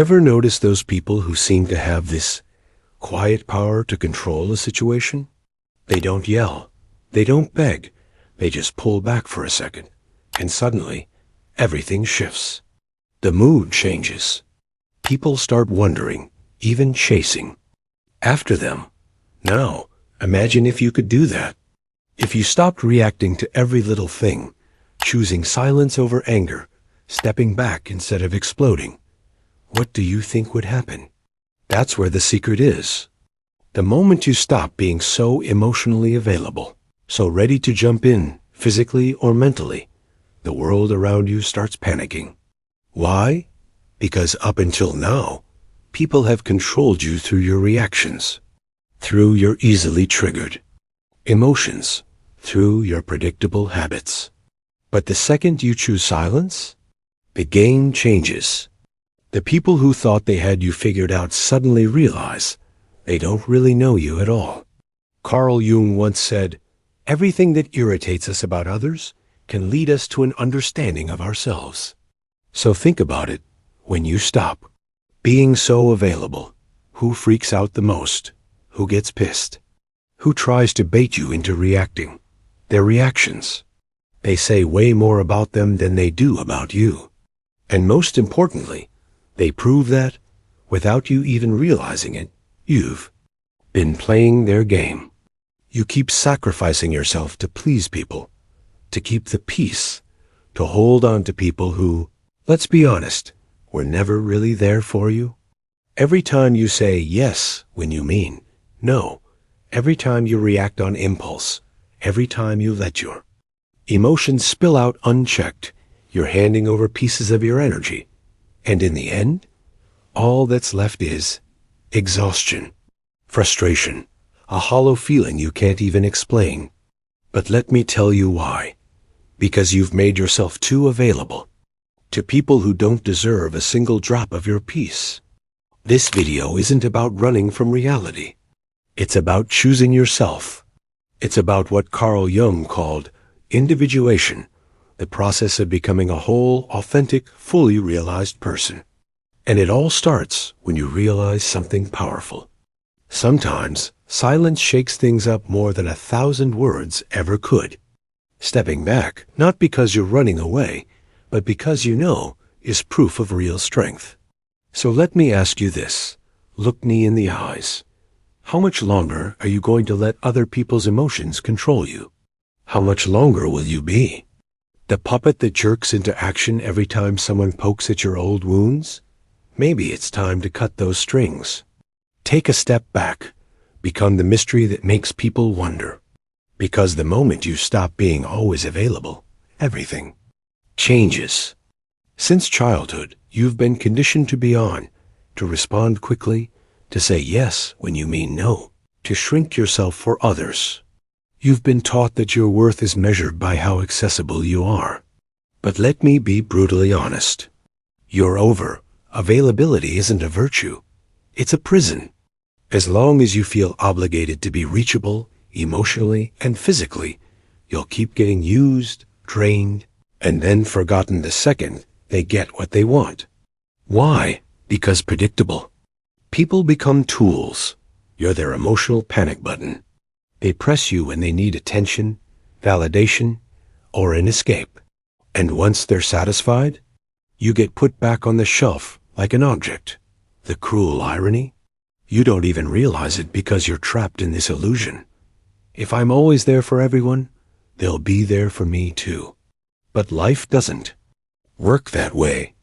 Ever notice those people who seem to have this quiet power to control a situation? They don't yell. They don't beg. They just pull back for a second. And suddenly, everything shifts. The mood changes. People start wondering, even chasing after them. Now, imagine if you could do that. If you stopped reacting to every little thing, choosing silence over anger, stepping back instead of exploding, what do you think would happen? That's where the secret is. The moment you stop being so emotionally available, so ready to jump in, physically or mentally, the world around you starts panicking. Why? Because up until now, people have controlled you through your reactions, through your easily triggered emotions, through your predictable habits. But the second you choose silence, the game changes. The people who thought they had you figured out suddenly realize they don't really know you at all. Carl Jung once said, "Everything that irritates us about others can lead us to an understanding of ourselves." So think about it. When you stop being so available, who freaks out the most? Who gets pissed? Who tries to bait you into reacting? Their reactions. They say way more about them than they do about you. And most importantly, they prove that, without you even realizing it, you've been playing their game. You keep sacrificing yourself to please people, to keep the peace, to hold on to people who, let's be honest, were never really there for you. Every time you say yes when you mean no, every time you react on impulse, every time you let your emotions spill out unchecked, you're handing over pieces of your energy. And in the end, all that's left is exhaustion, frustration, a hollow feeling you can't even explain. But let me tell you why. Because you've made yourself too available to people who don't deserve a single drop of your peace. This video isn't about running from reality. It's about choosing yourself. It's about what Carl Jung called individuation, the process of becoming a whole, authentic, fully realized person. And it all starts when you realize something powerful. Sometimes, silence shakes things up more than 1,000 words ever could. Stepping back, not because you're running away, but because you know, is proof of real strength. So let me ask you this. Look me in the eyes. How much longer are you going to let other people's emotions control you? How much longer will you be the puppet that jerks into action every time someone pokes at your old wounds? Maybe it's time to cut those strings. Take a step back. Become the mystery that makes people wonder. Because the moment you stop being always available, everything changes. Since childhood, you've been conditioned to be on, to respond quickly, to say yes when you mean no, to shrink yourself for others. You've been taught that your worth is measured by how accessible you are. But let me be brutally honest. You're over. Availability isn't a virtue. It's a prison. As long as you feel obligated to be reachable, emotionally and physically, you'll keep getting used, drained, and then forgotten the second they get what they want. Why? Because predictable. People become tools. You're their emotional panic button. They press you when they need attention, validation, or an escape. And once they're satisfied, you get put back on the shelf like an object. The cruel irony? You don't even realize it because you're trapped in this illusion. If I'm always there for everyone, they'll be there for me too. But life doesn't work that way.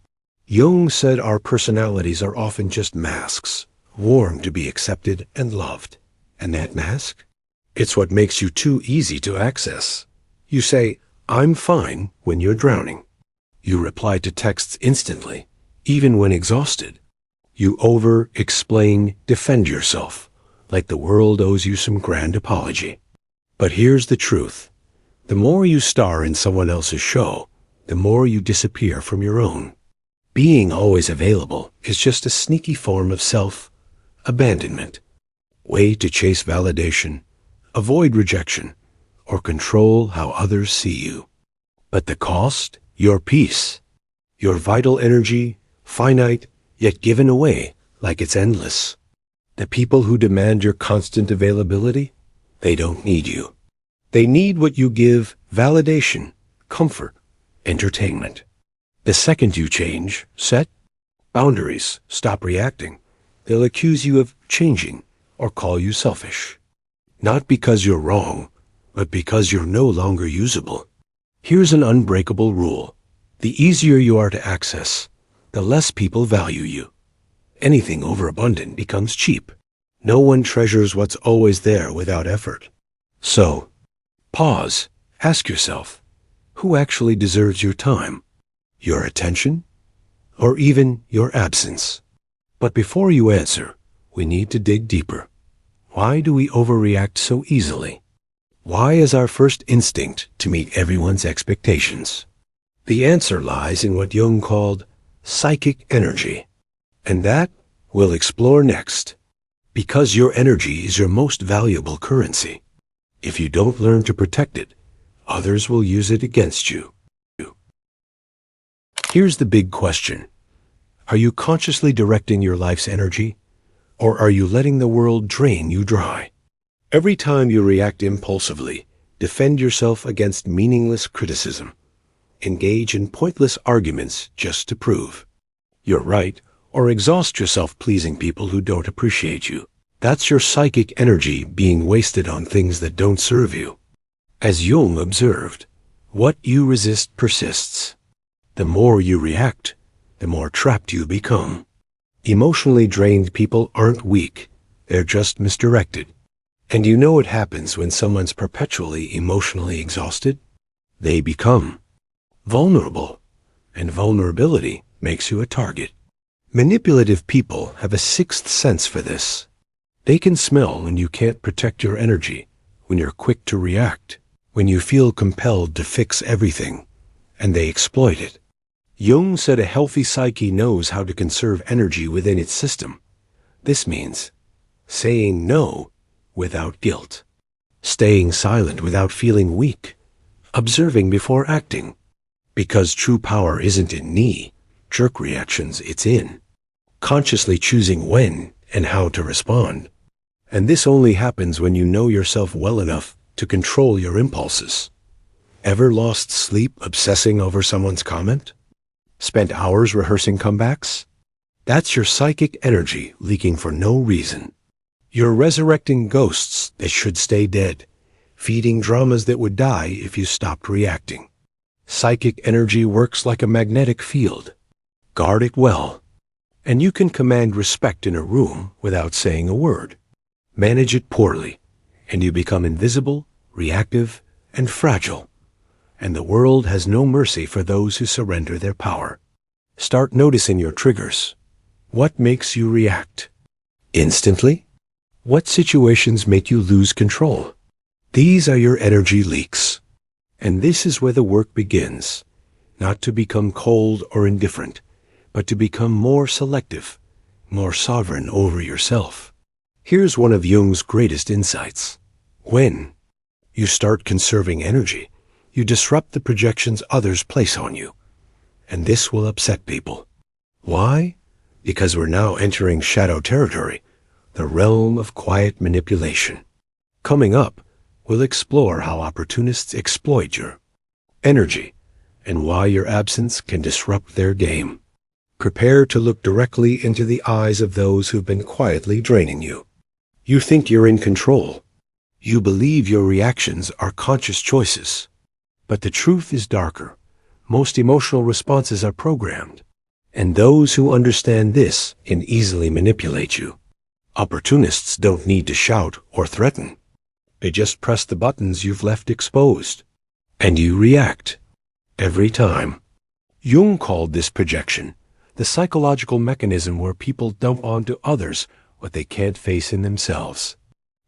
Jung said our personalities are often just masks, worn to be accepted and loved. And that mask? It's what makes you too easy to access. You say, "I'm fine," when you're drowning. You reply to texts instantly, even when exhausted. You over-explain, defend yourself, like the world owes you some grand apology. But here's the truth. The more you star in someone else's show, the more you disappear from your own. Being always available is just a sneaky form of self-abandonment. Way to chase validation, avoid rejection, or control how others see you. But the cost? Your peace. Your vital energy, finite, yet given away like it's endless. The people who demand your constant availability, they don't need you. They need what you give: validation, comfort, entertainment. The second you change, set boundaries, stop reacting, they'll accuse you of changing or call you selfish. Not because you're wrong, but because you're no longer usable. Here's an unbreakable rule. The easier you are to access, the less people value you. Anything overabundant becomes cheap. No one treasures what's always there without effort. So, pause. Ask yourself, who actually deserves your time? Your attention? Or even your absence? But before you answer, we need to dig deeper. Why do we overreact so easily? Why is our first instinct to meet everyone's expectations? The answer lies in what Jung called psychic energy. And that we'll explore next. Because your energy is your most valuable currency. If you don't learn to protect it, others will use it against you. Here's the big question. Are you consciously directing your life's energy, or are you letting the world drain you dry? Every time you react impulsively, defend yourself against meaningless criticism. Engage in pointless arguments just to prove you're right, or exhaust yourself pleasing people who don't appreciate you. That's your psychic energy being wasted on things that don't serve you. As Jung observed, what you resist persists. The more you react, the more trapped you become. Emotionally drained people aren't weak, they're just misdirected. And you know what happens when someone's perpetually emotionally exhausted? They become vulnerable, and vulnerability makes you a target. Manipulative people have a sixth sense for this. They can smell when you can't protect your energy, when you're quick to react, when you feel compelled to fix everything, and they exploit it. Jung said a healthy psyche knows how to conserve energy within its system. This means saying no without guilt, staying silent without feeling weak, observing before acting. Because true power isn't in knee-jerk reactions, it's in consciously choosing when and how to respond. And this only happens when you know yourself well enough to control your impulses. Ever lost sleep obsessing over someone's comment? Spent hours rehearsing comebacks? That's your psychic energy leaking for no reason. You're resurrecting ghosts that should stay dead, feeding dramas that would die if you stopped reacting. Psychic energy works like a magnetic field. Guard it well, and you can command respect in a room without saying a word. Manage it poorly, and you become invisible, reactive, and fragile. And the world has no mercy for those who surrender their power. Start noticing your triggers. What makes you react instantly? What situations make you lose control? These are your energy leaks. And this is where the work begins. Not to become cold or indifferent, but to become more selective, more sovereign over yourself. Here's one of Jung's greatest insights. When you start conserving energy, you disrupt the projections others place on you. And this will upset people. Why? Because we're now entering shadow territory, the realm of quiet manipulation. Coming up, we'll explore how opportunists exploit your energy and why your absence can disrupt their game. Prepare to look directly into the eyes of those who've been quietly draining you. You think you're in control. You believe your reactions are conscious choices. But the truth is darker. Most emotional responses are programmed. And those who understand this can easily manipulate you. Opportunists don't need to shout or threaten. They just press the buttons you've left exposed. And you react. Every time. Jung called this projection the psychological mechanism where people dump onto others what they can't face in themselves.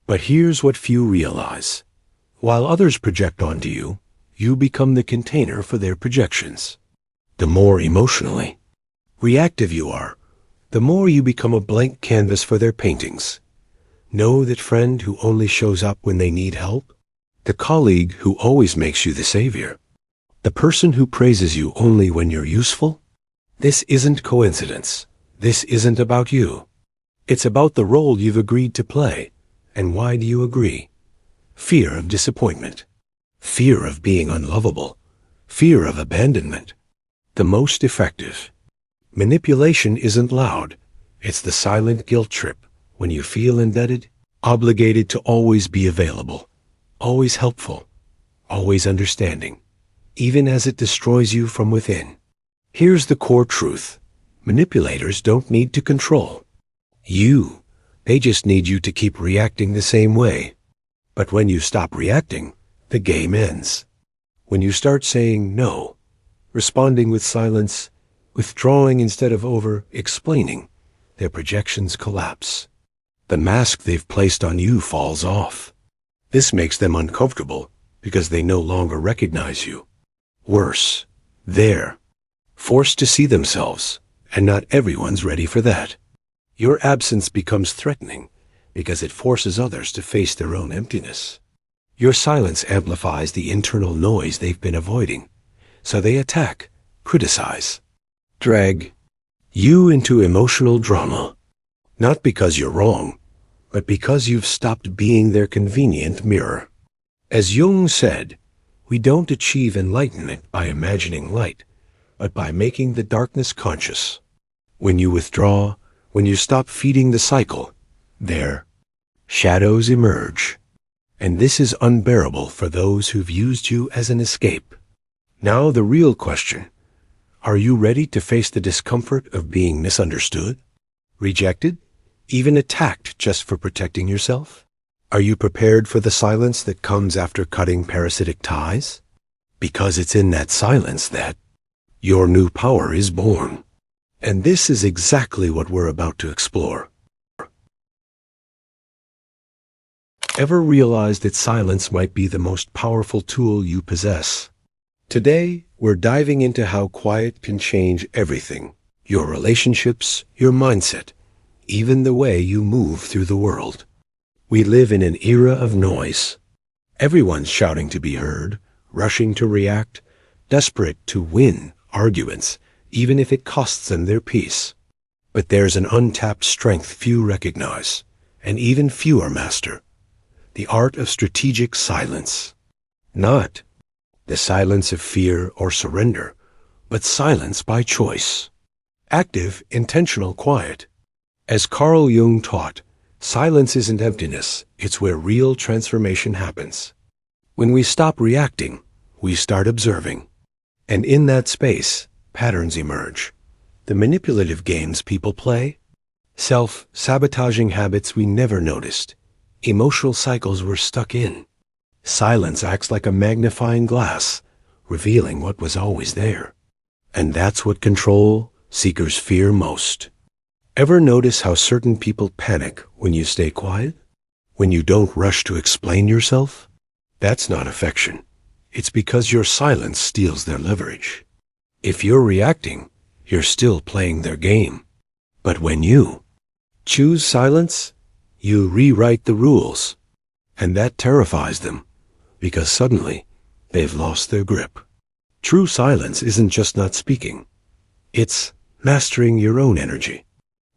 But here's what few realize. While others project onto you, you become the container for their projections. The more emotionally reactive you are, the more you become a blank canvas for their paintings. Know that friend who only shows up when they need help? The colleague who always makes you the savior? The person who praises you only when you're useful? This isn't coincidence. This isn't about you. It's about the role you've agreed to play. And why do you agree? Fear of disappointment. Fear of being unlovable. Fear of abandonment. The most effective. Manipulation isn't loud. It's the silent guilt trip when you feel indebted, obligated to always be available, always helpful, always understanding, even as it destroys you from within. Here's the core truth. Manipulators don't need to control you. They just need you to keep reacting the same way. But when you stop reacting, the game ends. When you start saying no, responding with silence, withdrawing instead of over-explaining, their projections collapse. The mask they've placed on you falls off. This makes them uncomfortable because they no longer recognize you. Worse, they're forced to see themselves, and not everyone's ready for that. Your absence becomes threatening because it forces others to face their own emptiness. Your silence amplifies the internal noise they've been avoiding, so they attack, criticize, drag you into emotional drama, not because you're wrong, but because you've stopped being their convenient mirror. As Jung said, we don't achieve enlightenment by imagining light, but by making the darkness conscious. When you withdraw, when you stop feeding the cycle, their shadows emerge. And this is unbearable for those who've used you as an escape. Now the real question. Are you ready to face the discomfort of being misunderstood, rejected, even attacked just for protecting yourself? Are you prepared for the silence that comes after cutting parasitic ties? Because it's in that silence that your new power is born. And this is exactly what we're about to explore. Ever realized that silence might be the most powerful tool you possess? Today, we're diving into how quiet can change everything. Your relationships, your mindset, even the way you move through the world. We live in an era of noise. Everyone's shouting to be heard, rushing to react, desperate to win arguments, even if it costs them their peace. But there's an untapped strength few recognize, and even fewer master. The art of strategic silence. Not the silence of fear or surrender, but silence by choice. Active, intentional quiet. As Carl Jung taught, silence isn't emptiness, it's where real transformation happens. When we stop reacting, we start observing. And in that space, patterns emerge. The manipulative games people play, self-sabotaging habits we never noticed, emotional cycles we're stuck in. Silence acts like a magnifying glass, revealing what was always there. And that's what control seekers fear most. Ever notice how certain people panic when you stay quiet? When you don't rush to explain yourself? That's not affection. It's because your silence steals their leverage. If you're reacting, you're still playing their game. But when you choose silence, you rewrite the rules. And that terrifies them, because suddenly they've lost their grip. True silence isn't just not speaking. It's mastering your own energy.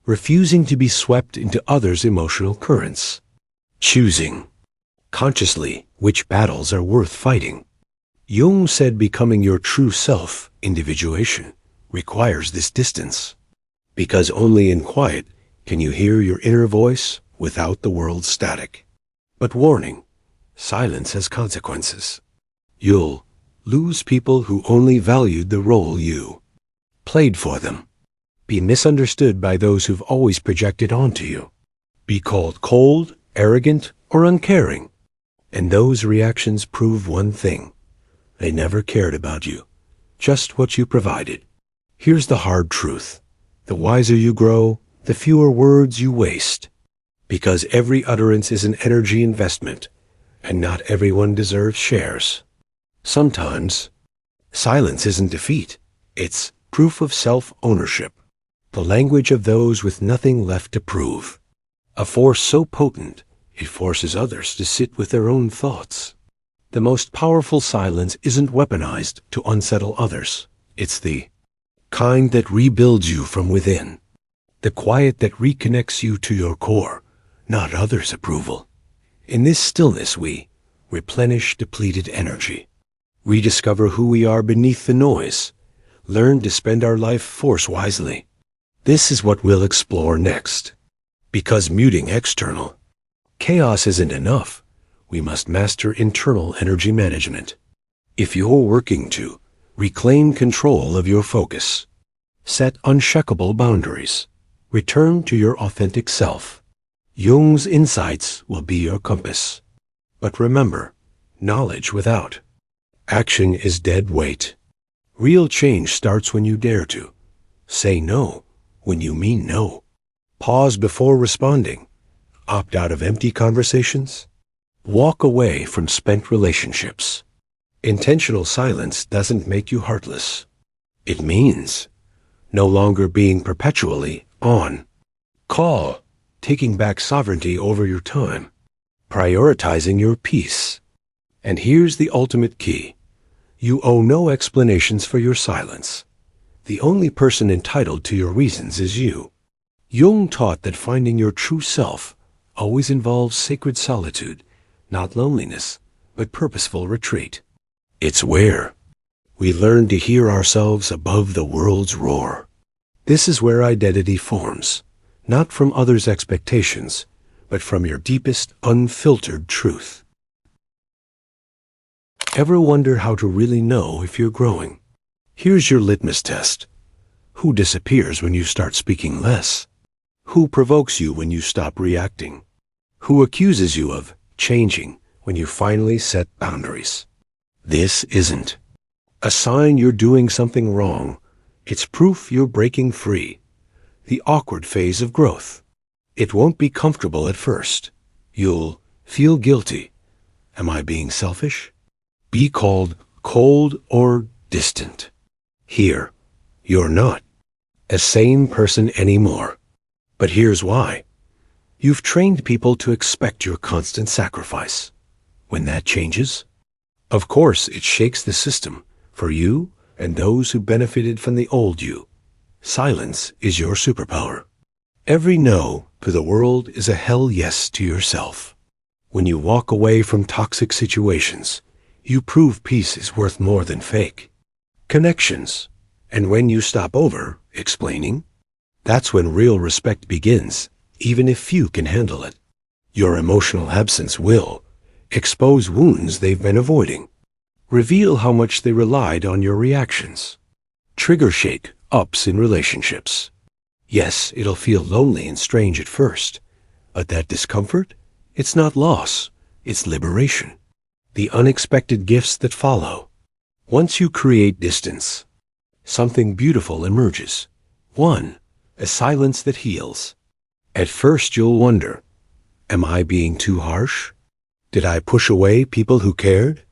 Refusing to be swept into others' emotional currents. Choosing consciously which battles are worth fighting. Jung said becoming your true self, individuation, requires this distance. Because only in quiet can you hear your inner voice without the world's static. But warning, silence has consequences. You'll lose people who only valued the role you played for them. Be misunderstood by those who've always projected onto you. Be called cold, arrogant, or uncaring. And those reactions prove one thing. They never cared about you, just what you provided. Here's the hard truth. The wiser you grow, the fewer words you waste. Because every utterance is an energy investment, and not everyone deserves shares. Sometimes, silence isn't defeat. It's proof of self-ownership. The language of those with nothing left to prove. A force so potent, it forces others to sit with their own thoughts. The most powerful silence isn't weaponized to unsettle others. It's the kind that rebuilds you from within. the quiet that reconnects you to your core, not others' approval. In this stillness we replenish depleted energy, rediscover who we are beneath the noise, learn to spend our life force wisely. This is what we'll explore next. Because muting external chaos isn't enough, we must master internal energy management. If you're working to reclaim control of your focus, set unshakable boundaries, return to your authentic self, Jung's insights will be your compass. But remember, knowledge without action is dead weight. Real change starts when you dare to say no when you mean no. Pause before responding. Opt out of empty conversations. Walk away from spent relationships. Intentional silence doesn't make you heartless. It means no longer being perpetually on call, taking back sovereignty over your time, prioritizing your peace. And here's the ultimate key. You owe no explanations for your silence. The only person entitled to your reasons is you. Jung taught that finding your true self always involves sacred solitude, not loneliness, but purposeful retreat. It's where we learn to hear ourselves above the world's roar. This is where identity forms, not from others' expectations, but from your deepest, unfiltered truth. Ever wonder how to really know if you're growing? Here's your litmus test. Who disappears when you start speaking less? Who provokes you when you stop reacting? Who accuses you of changing when you finally set boundaries? This isn't a sign you're doing something wrong. It's proof you're breaking free. The awkward phase of growth. It won't be comfortable at first. You'll feel guilty. Am I being selfish? Be called cold or distant. Here, you're not a sane person anymore. But here's why. You've trained people to expect your constant sacrifice. When that changes, of course it shakes the system for you and those who benefited from the old you. Silence is your superpower. Every no to the world is a hell yes to yourself. When you walk away from toxic situations, you prove peace is worth more than fake connections. And when you stop over explaining, that's when real respect begins, even if few can handle it. Your emotional absence will expose wounds they've been avoiding, reveal how much they relied on your reactions, trigger shake ups in relationships. Yes, it'll feel lonely and strange at first, but that discomfort, it's not loss, it's liberation. The unexpected gifts that follow. Once you create distance, something beautiful emerges. One, a silence that heals. At first you'll wonder, am I being too harsh? Did I push away people who cared?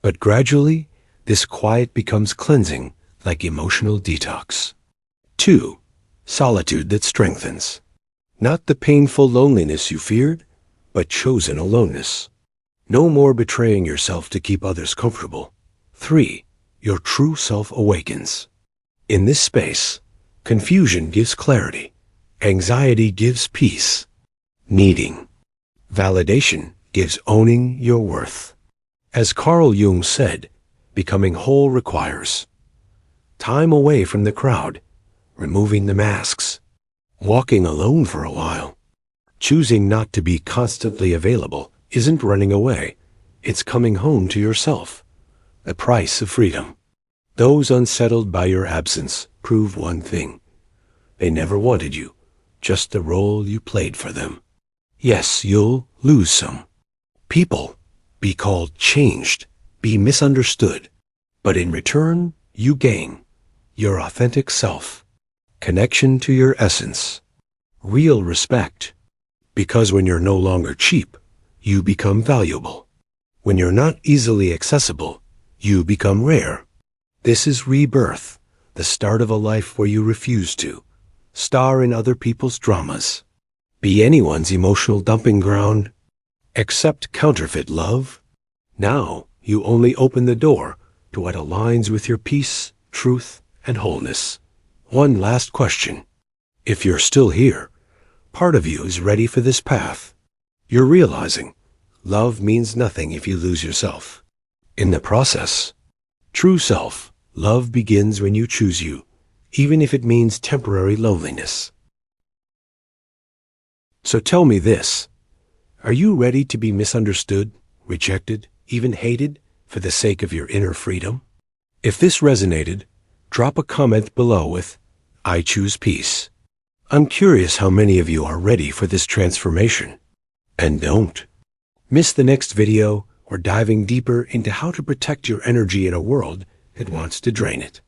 But gradually, this quiet becomes cleansing, like emotional detox. Two, solitude that strengthens. Not the painful loneliness you feared, but chosen aloneness. No more betraying yourself to keep others comfortable. Three, your true self awakens. In this space, confusion gives clarity. Anxiety gives peace. Needing validation gives owning your worth. As Carl Jung said, becoming whole requires time away from the crowd, removing the masks, walking alone for a while. Choosing not to be constantly available isn't running away. It's coming home to yourself. The price of freedom. Those unsettled by your absence prove one thing. They never wanted you, just the role you played for them. Yes, you'll lose some people, be called changed, be misunderstood. But in return, you gain your authentic self, connection to your essence, real respect. Because when you're no longer cheap, you become valuable. When you're not easily accessible, you become rare. This is rebirth, the start of a life where you refuse to star in other people's dramas, be anyone's emotional dumping ground, accept counterfeit love. Now you only open the door to what aligns with your peace, truth, and wholeness. One last question. If you're still here, part of you is ready for this path. You're realizing love means nothing if you lose yourself. In the process, true self, love begins when you choose you, even if it means temporary loneliness. So tell me this, are you ready to be misunderstood, rejected, even hated for the sake of your inner freedom? If this resonated, drop a comment below with, "I choose peace." I'm curious how many of you are ready for this transformation. And don't miss the next video. We're diving deeper into how to protect your energy in a world that wants to drain it.